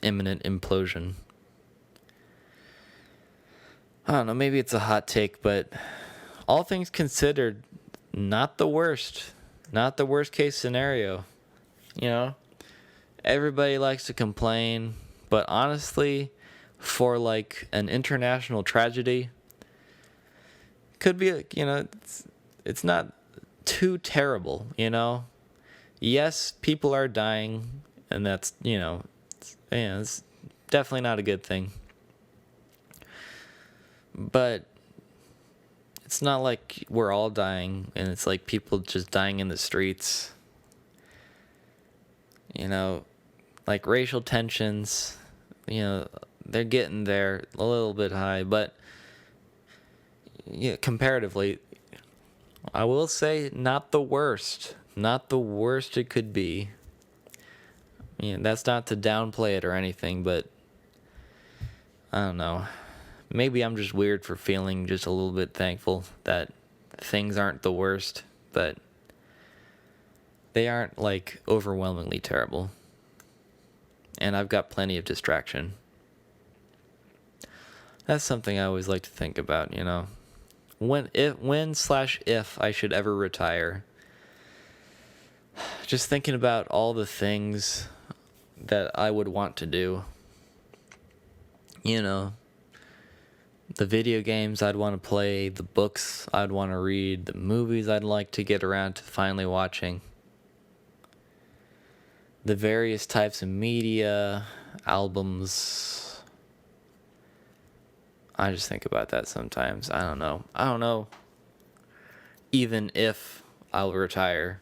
imminent implosion. I don't know, maybe it's a hot take, but all things considered, not the worst. Not the worst case scenario. Everybody likes to complain, but honestly, for like an international tragedy, could be, it's not too terrible, Yes, people are dying, and that's, it's definitely not a good thing. But it's not like we're all dying, and it's like people just dying in the streets. Like racial tensions, they're getting there a little bit high, but comparatively, I will say not the worst. Not the worst it could be. That's not to downplay it or anything, but I don't know. Maybe I'm just weird for feeling just a little bit thankful that things aren't the worst, but they aren't like overwhelmingly terrible. And I've got plenty of distraction. That's something I always like to think about, When if I should ever retire. Just thinking about all the things that I would want to do. The video games I'd want to play, the books I'd want to read, the movies I'd like to get around to finally watching. the various types of media, albums. I just think about that sometimes. I don't know even if I'll retire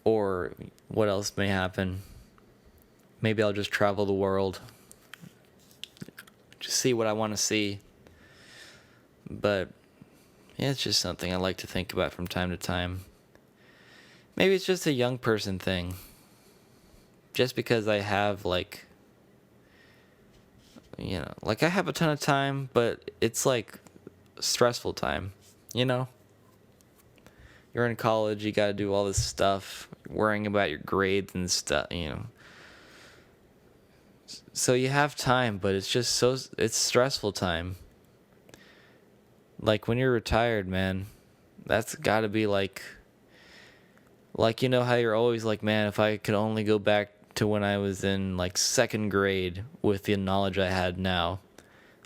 or what else may happen. Maybe I'll just travel the world, just see what I want to see. But yeah, it's just something I like to think about from time to time. Maybe it's just a young person thing. Just because I have like I have a ton of time, but it's like stressful time, you know? You're in college, you gotta do all this stuff, worrying about your grades and stuff. So you have time, but it's stressful time. Like when you're retired, man, that's gotta be like you know how you're always like, man, if I could only go back to when I was in like second grade with the knowledge I had now,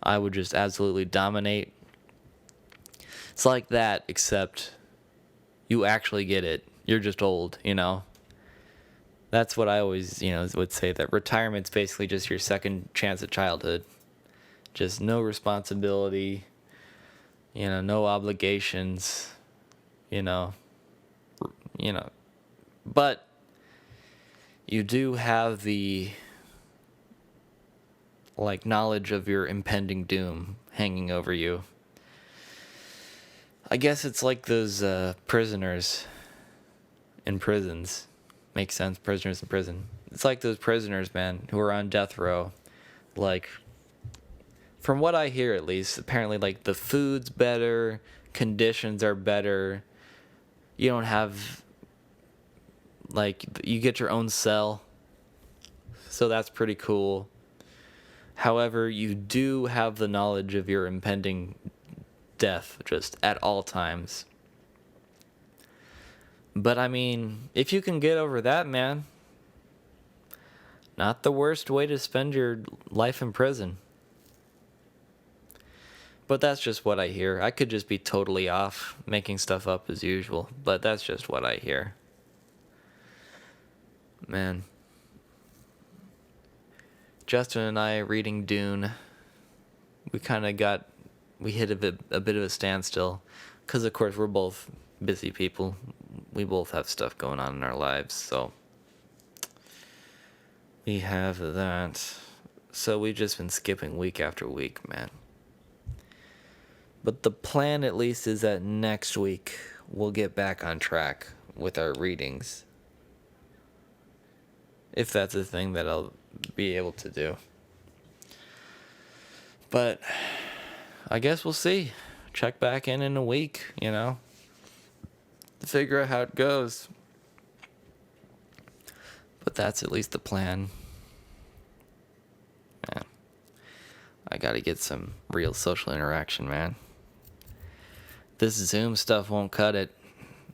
I would just absolutely dominate. It's like that, except you actually get it. You're just old, you know? That's what I always, would say, that retirement's basically just your second chance at childhood. Just no responsibility, no obligations, you know. But you do have the knowledge of your impending doom hanging over you. I guess it's like those prisoners in prisons. Makes sense, prisoners in prison. It's like those prisoners, man, who are on death row. Like, from what I hear at least, apparently the food's better, conditions are better. You don't have you get your own cell. So that's pretty cool. However, you do have the knowledge of your impending death just at all times. But I mean, if you can get over that, man, not the worst way to spend your life in prison. But that's just what I hear. I could just be totally off, making stuff up as usual, but that's just what I hear. Man. Justin and I reading Dune, we hit a bit of a standstill, because of course we're both busy people. We both have stuff going on in our lives, so we have that. So we've just been skipping week after week, man. But the plan at least is that next week we'll get back on track with our readings. If that's a thing that I'll be able to do. But I guess we'll see. Check back in a week, to figure out how it goes. But that's at least the plan. Man, I gotta get some real social interaction, man. This Zoom stuff won't cut it.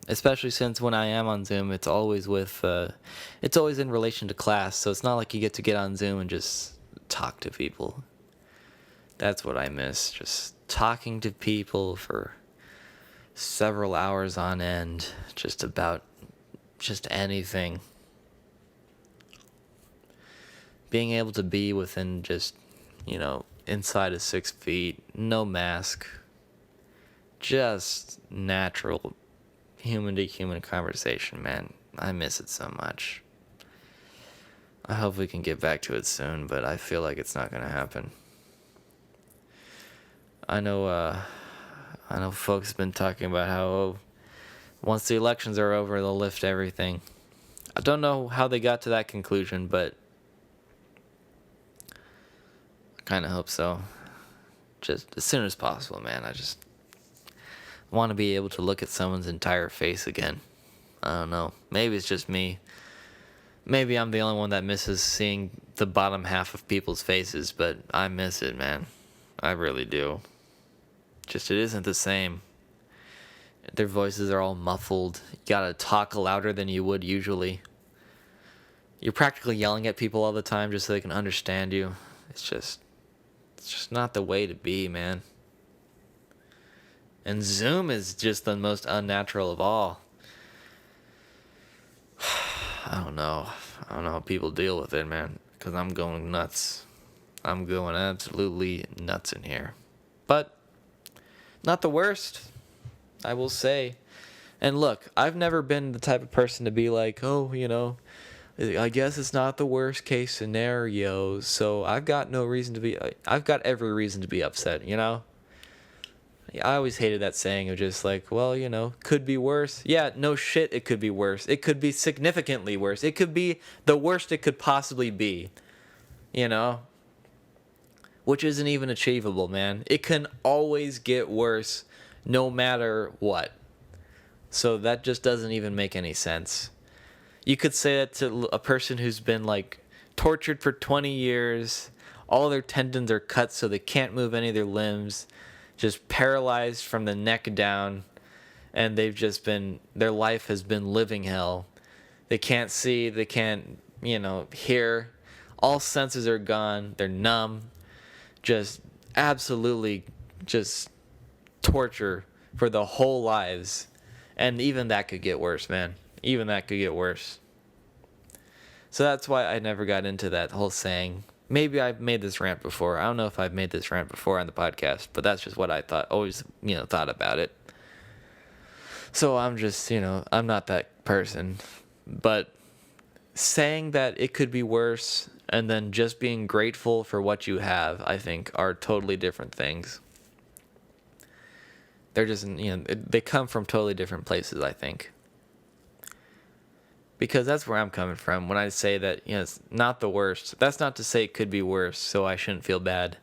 Especially since when I am on Zoom, it's always it's always in relation to class. So it's not like you get on Zoom and just talk to people. That's what I miss. Just talking to people for several hours on end. Just about anything. Being able to be within just, inside of 6 feet. No mask. Just natural human to human conversation, man. I miss it so much. I hope we can get back to it soon, but I feel like it's not gonna happen. I know folks have been talking about how once the elections are over, they'll lift everything. I don't know how they got to that conclusion, but I kind of hope so. Just as soon as possible, man. I just want to be able to look at someone's entire face again. I don't know. Maybe it's just me. Maybe I'm the only one that misses seeing the bottom half of people's faces, but I miss it, man. I really do. Just it isn't the same. Their voices are all muffled. You gotta talk louder than you would usually. You're practically yelling at people all the time just so they can understand you. It's just not the way to be, man. And Zoom is just the most unnatural of all. I don't know. I don't know how people deal with it, man. Because I'm going nuts. I'm going absolutely nuts in here. But not the worst, I will say. And look, I've never been the type of person to be like, oh, I guess it's not the worst case scenario, so I've got every reason to be upset, I always hated that saying of just like, well, could be worse. Yeah, no shit, it could be worse. It could be significantly worse. It could be the worst it could possibly be, which isn't even achievable, man. It can always get worse no matter what. So that just doesn't even make any sense. You could say that to a person who's been like tortured for 20 years, all their tendons are cut so they can't move any of their limbs, just paralyzed from the neck down, and their life has been living hell. They can't see, they can't, hear. All senses are gone, they're numb. Just absolutely just torture for the whole lives. And even that could get worse, man. Even that could get worse. So that's why I never got into that whole saying. Maybe I've made this rant before. I don't know if I've made this rant before on the podcast, but that's just what I always thought about it. So I'm just, I'm not that person. But saying that it could be worse and then just being grateful for what you have, I think, are totally different things. They're just, they come from totally different places, I think. Because that's where I'm coming from when I say that, it's not the worst. That's not to say it could be worse, so I shouldn't feel bad.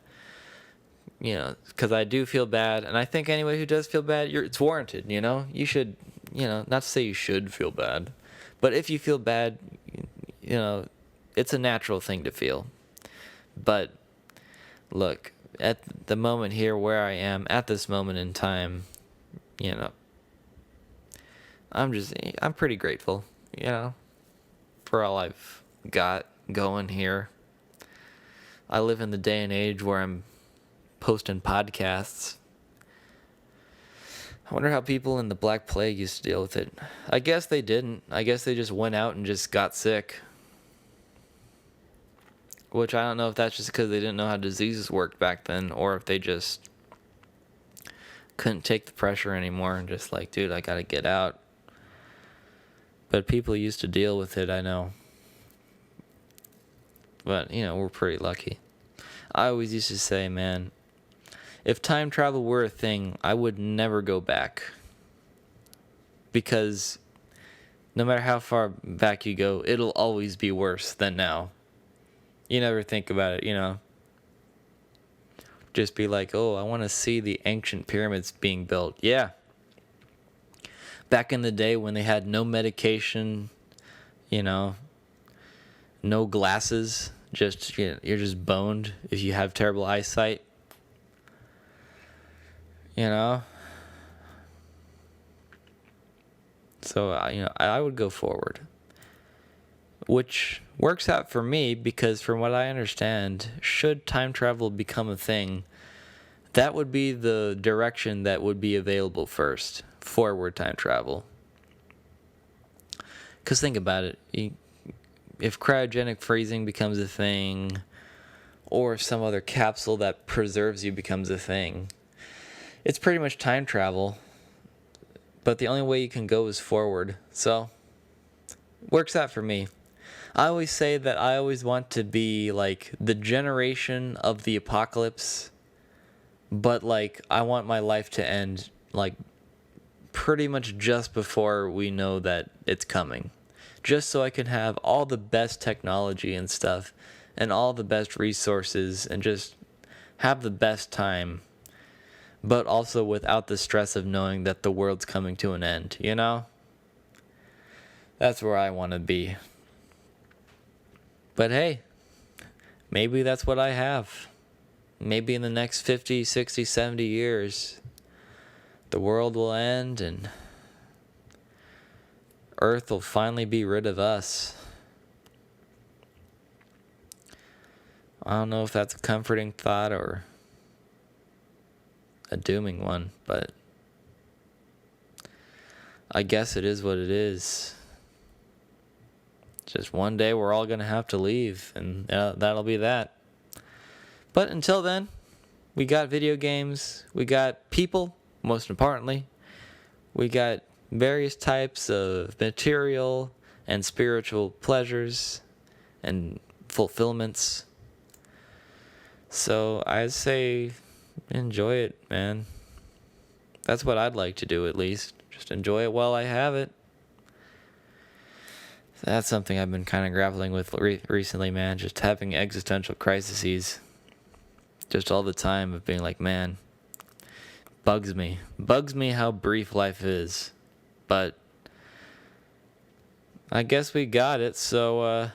Because I do feel bad, and I think anybody who does feel bad, it's warranted, You should, not to say you should feel bad, but if you feel bad, it's a natural thing to feel. But, look, at the moment here where I am, at this moment in time, I'm pretty grateful, for all I've got going here. I live in the day and age where I'm posting podcasts. I wonder how people in the Black Plague used to deal with it. I guess they didn't. I guess they just went out and just got sick. Which I don't know if that's just because they didn't know how diseases worked back then, or if they just couldn't take the pressure anymore and just like, dude, I gotta get out. But people used to deal with it, I know. But, we're pretty lucky. I always used to say, man, if time travel were a thing, I would never go back. Because no matter how far back you go, it'll always be worse than now. You never think about it, Just be like, oh, I want to see the ancient pyramids being built. Yeah. Back in the day when they had no medication, no glasses, just you're just boned if you have terrible eyesight. So I would go forward, which works out for me because from what I understand, should time travel become a thing, that would be the direction that would be available first. Forward time travel. Because think about it. If cryogenic freezing becomes a thing, or if some other capsule that preserves you becomes a thing, it's pretty much time travel. But the only way you can go is forward. So, works out for me. I always say that I always want to be like the generation of the apocalypse, but like I want my life to end like pretty much just before we know that it's coming. Just so I can have all the best technology and stuff and all the best resources and just have the best time, but also without the stress of knowing that the world's coming to an end, That's where I want to be. But hey, maybe that's what I have. Maybe in the next 50, 60, 70 years, the world will end and Earth will finally be rid of us. I don't know if that's a comforting thought or a dooming one, but I guess it is what it is. just one day we're all going to have to leave, and that'll be that. But until then, we got video games, we got people, most importantly. We got various types of material and spiritual pleasures and fulfillments. So I'd say enjoy it, man. That's what I'd like to do, at least. Just enjoy it while I have it. That's something I've been kind of grappling with recently, man. Just having existential crises. Just all the time of being like, man, bugs me how brief life is. But I guess we got it, so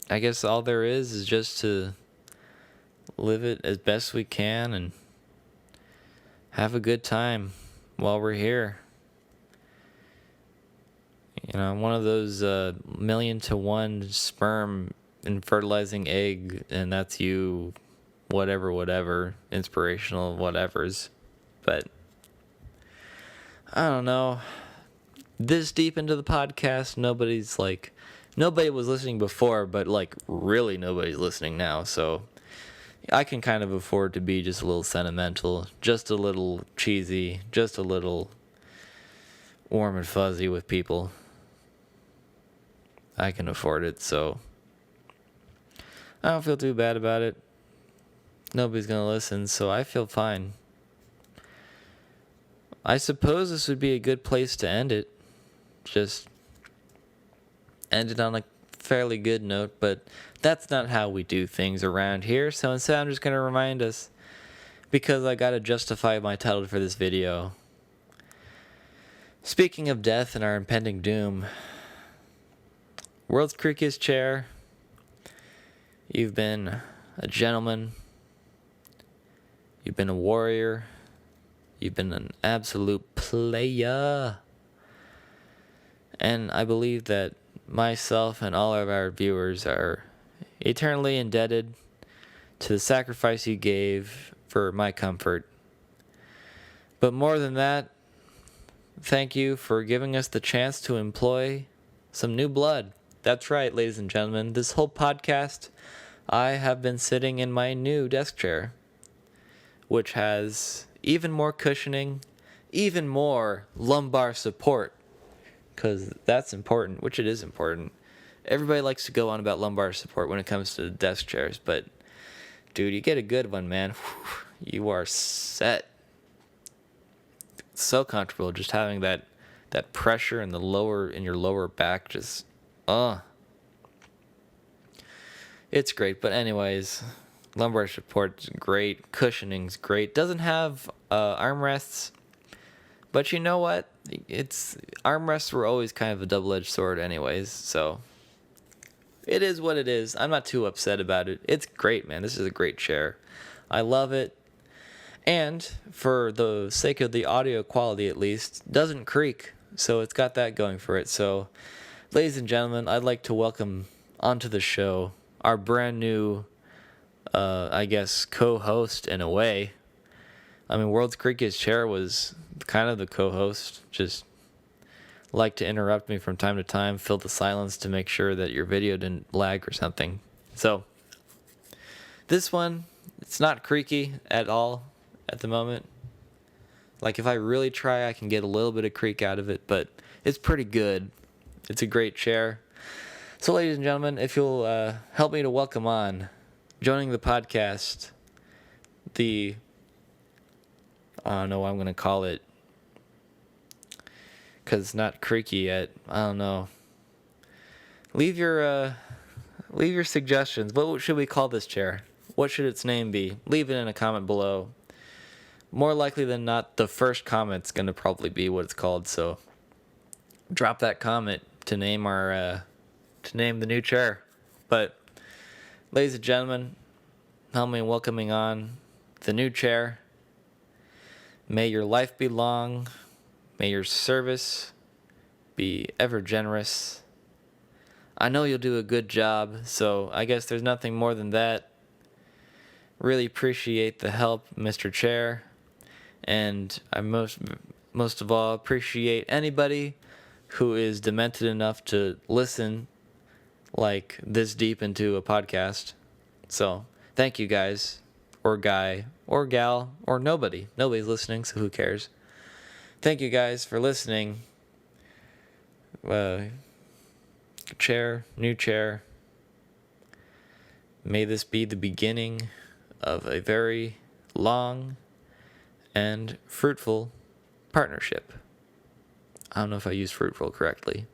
I guess all there is just to live it as best we can and have a good time while we're here. You know, one of those 1,000,000-to-1 sperm and fertilizing egg, and that's you, whatever, inspirational whatevers. But I don't know. This deep into the podcast, nobody was listening before, but like really nobody's listening now. So I can kind of afford to be just a little sentimental, just a little cheesy, just a little warm and fuzzy with people. I can afford it, so I don't feel too bad about it. Nobody's going to listen, so I feel fine. I suppose this would be a good place to end it. Just end it on a fairly good note, but that's not how we do things around here. So instead, I'm just going to remind us, because I got to justify my title for this video. Speaking of death and our impending doom, World's Creakiest Chair, you've been a gentleman, you've been a warrior, you've been an absolute player, and I believe that myself and all of our viewers are eternally indebted to the sacrifice you gave for my comfort. But more than that, thank you for giving us the chance to employ some new blood. That's right, ladies and gentlemen. This whole podcast, I have been sitting in my new desk chair, which has even more cushioning, even more lumbar support, because that's important, which it is important. Everybody likes to go on about lumbar support when it comes to desk chairs, but dude, you get a good one, man. You are set. It's so comfortable just having that pressure in your lower back, just it's great. But anyways, lumbar support's great, cushioning's great. Doesn't have armrests, but you know what? Armrests were always kind of a double-edged sword anyways, so it is what it is. I'm not too upset about it. It's great, man. This is a great chair. I love it. And for the sake of the audio quality, at least, doesn't creak. So it's got that going for it. So, ladies and gentlemen, I'd like to welcome onto the show our brand new, I guess, co-host in a way. I mean, World's Creakiest Chair was kind of the co-host. Just like to interrupt me from time to time, fill the silence to make sure that your video didn't lag or something. So, this one, it's not creaky at all at the moment. Like, if I really try, I can get a little bit of creak out of it, but it's pretty good. It's a great chair. So, ladies and gentlemen, if you'll help me to welcome on, joining the podcast, I don't know what I'm going to call it, because it's not creaky yet. I don't know. Leave your suggestions. What should we call this chair? What should its name be? Leave it in a comment below. More likely than not, the first comment's going to probably be what it's called, so drop that comment to name the new chair. But, ladies and gentlemen, help me in welcoming on the new chair. May your life be long. May your service be ever generous. I know you'll do a good job, so I guess there's nothing more than that. Really appreciate the help, Mr. Chair. And I most of all appreciate anybody who is demented enough to listen like this deep into a podcast. So thank you guys, or guy, or gal, or nobody. Nobody's listening, so who cares? Thank you guys for listening. Chair, new chair. May this be the beginning of a very long and fruitful partnership. I don't know if I used fruitful correctly.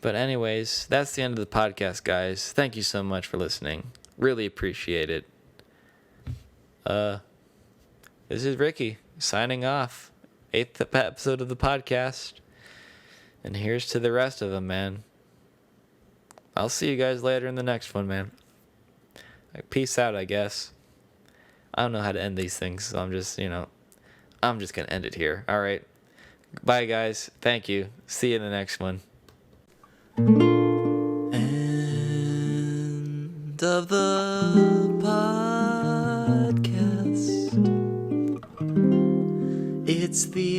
But anyways, that's the end of the podcast, guys. Thank you so much for listening. Really appreciate it. This is Ricky signing off. 8th episode of the podcast. And here's to the rest of them, man. I'll see you guys later in the next one, man. Peace out, I guess. I don't know how to end these things, so I'm just going to end it here. All right. Bye, guys. Thank you. See you in the next one. End of the podcast. It's the